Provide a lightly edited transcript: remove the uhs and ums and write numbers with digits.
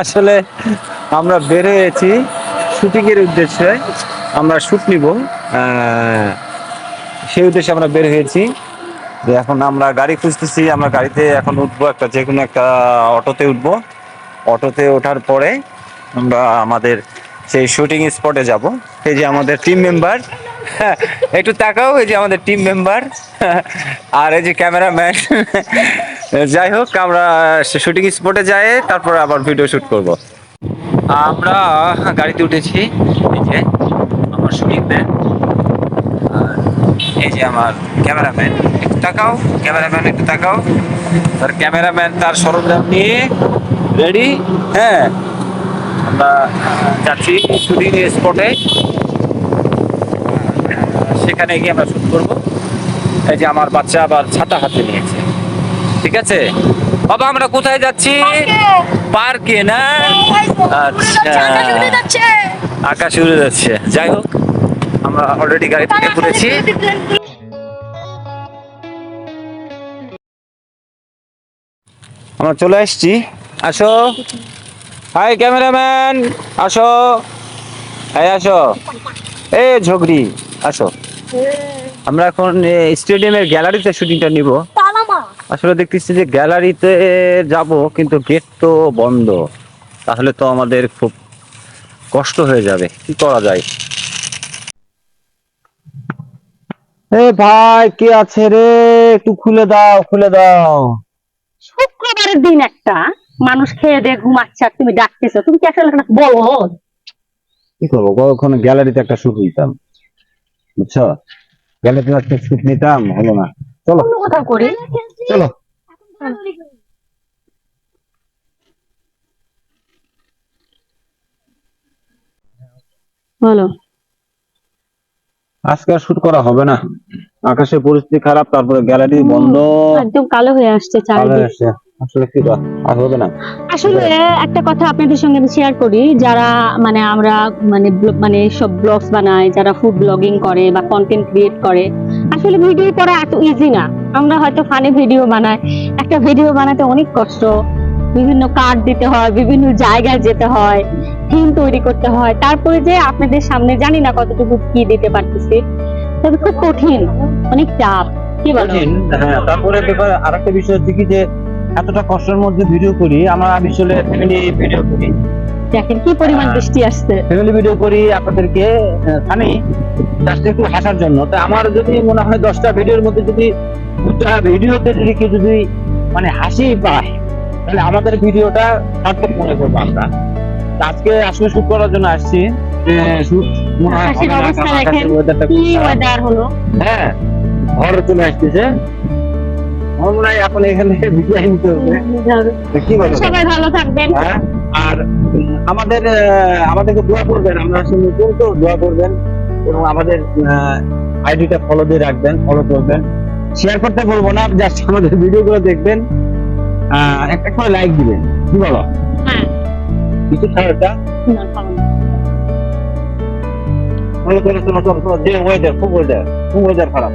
আসলে আমরা বের হয়েছি শুটিং এর উদ্দেশ্যে, আমরা শুট নিব। সেই উদ্দেশ্যে আমরা বের হয়েছি। যে এখন আমরা গাড়ি খুঁজতেছি, আমরা গাড়িতে এখন উঠবো, একটা যে কোনো একটা অটোতে উঠবো। অটোতে ওঠার পরে আমরা আমাদের সেই শুটিং স্পটে যাব। এই যে আমাদের টিম মেম্বার, একটু তাকাও, এই যে আমাদের টিম মেম্বার আর এই যে ক্যামেরাম্যান। যাই হোক, আমরা শুটিং স্পটে যাই, তারপরে আবার ভিডিও শুট করব। আমরা গাড়িতে উঠেছি, এই যে আমার শুটিং ম্যান, আর এই যে আমার ক্যামেরাম্যান। একটু তাকাও ক্যামেরাম্যান, একটু তাকাও। তার ক্যামেরাম্যান তার সরঞ্জাম নিয়ে রেডি। হ্যাঁ, আমরা যাচ্ছি শুটিং স্পটে, সেখানে গিয়ে আমরা শুট করবো। এই যে আমার বাচ্চা আবার ছাতা হাতে নিয়েছে। ঠিক আছে বাবা, আমরা কোথায় যাচ্ছি? পার্কে না? আচ্ছা, আকাশ উড়ে যাচ্ছে। যাই হোক, আমরা অলরেডি গাড়ি থেকে ঘুরেছি। আমরা চলে আসছি। আসো, হাই ক্যামেরাম্যান, আসো, এই আসো, এ ঝগড়ি, আসো। আমরা এখন স্টেডিয়ামের গ্যালারিতে শুটিংটা নিব। আসলে দেখতেছি যে গ্যালারিতে যাব, কিন্তু গেট তো বন্ধ, তাহলে তো আমাদের খুব কষ্ট হয়ে যাবে। কি করা যায়? এ ভাই, কে আছে রে? একটু খুলে দাও, খুলে দাও। শুক্রবারের দিন একটা মানুষ খেয়ে দিয়ে ঘুমাচ্ছে আর তুমি ডাকতেছো, তুমি কি আসলে একটা বলো? কি করবো, ওখানে গ্যালারিতে একটা শুট নিতাম, বুঝছো? গ্যালারিতে একটা শুট নিতাম, হলো না। চলো অন্য কোথাও করি। চলো। বলো। আজকে আর শুট করা হবে না, আকাশের পরিস্থিতি খারাপ, তারপরে গ্যালারি বন্ধ। একদম কালো হয়ে আসছে ভালো চারিদিক। হয়েছে। আসলে কি আর হবে না। আসলে একটা কথা আপনাদের সঙ্গে আমি শেয়ার করি, যারা মানে আমরা মানে সব ব্লগস বানাই, যারা ফুড ব্লগিং করে বা কন্টেন্ট ক্রিয়েট করে, আসলে ভিডিও করা এত ইজি না। আমরা হয়তো ফানি ভিডিও বানাই, একটা ভিডিও বানাতে অনেক কষ্ট, বিভিন্ন কাট দিতে হয়, বিভিন্ন জায়গায় যেতে হয়, থিম তৈরি করতে হয়, তারপরে যে আপনাদের সামনে জানি না কতটুকু কি দিতে পারতেছি, তবে খুব কঠিন, অনেক চাপ। কি বলো? কঠিন, হ্যাঁ। তারপরে ব্যাপার আরেকটা বিষয় হচ্ছে কি, যে এতটা কষ্টের মধ্যে ভিডিও করি আমরা, আসলে ফ্যামিলি ভিডিও করি। দেখেন কি পরিমাণ বৃষ্টি আসছে। ফ্যামিলি ভিডিও করি আপনাদেরকে আমি জাস্ট একটু হাসার জন্য। তো আমার যদি মনে হয় 10টা ভিডিওর মধ্যে যদি 2টা ভিডিওতে যদি কেউ যদি মানে হাসি পায়, তাহলে আমাদের ভিডিওটা সার্থক মনে করবো আমরা। তো আজকে আসলে শুট করার জন্য আসছি। শুট মনে হয় আকাশের হবে না, অবস্থা কারণ দেখেন, আকাশের ওয়েদারটা কি খুব খারাপ। ওয়েদার হলো। হ্যাঁ, ঘর চলে আসতেছে। আমরা এখন এখানে বিদায় নিতে হবে। তো কি বলো? সবাই ভালো থাকবেন। হ্যাঁ, আর আমাদেরকে দোয়া করবেন, আমরা আসলে নতুন তো, দোয়া করবেন এবং আমাদের আইডিটা ফলো দিয়ে রাখবেন, ফলো করবেন। শেয়ার করতে বলবো না, জাস্ট আমাদের ভিডিও গুলো দেখবেন, একটা করে লাইক দিবেন। কি বলো? হ্যাঁ, কিছু ছাড়টা ফলো করে, যে ওয়েদার খুব ওয়েদার খারাপ।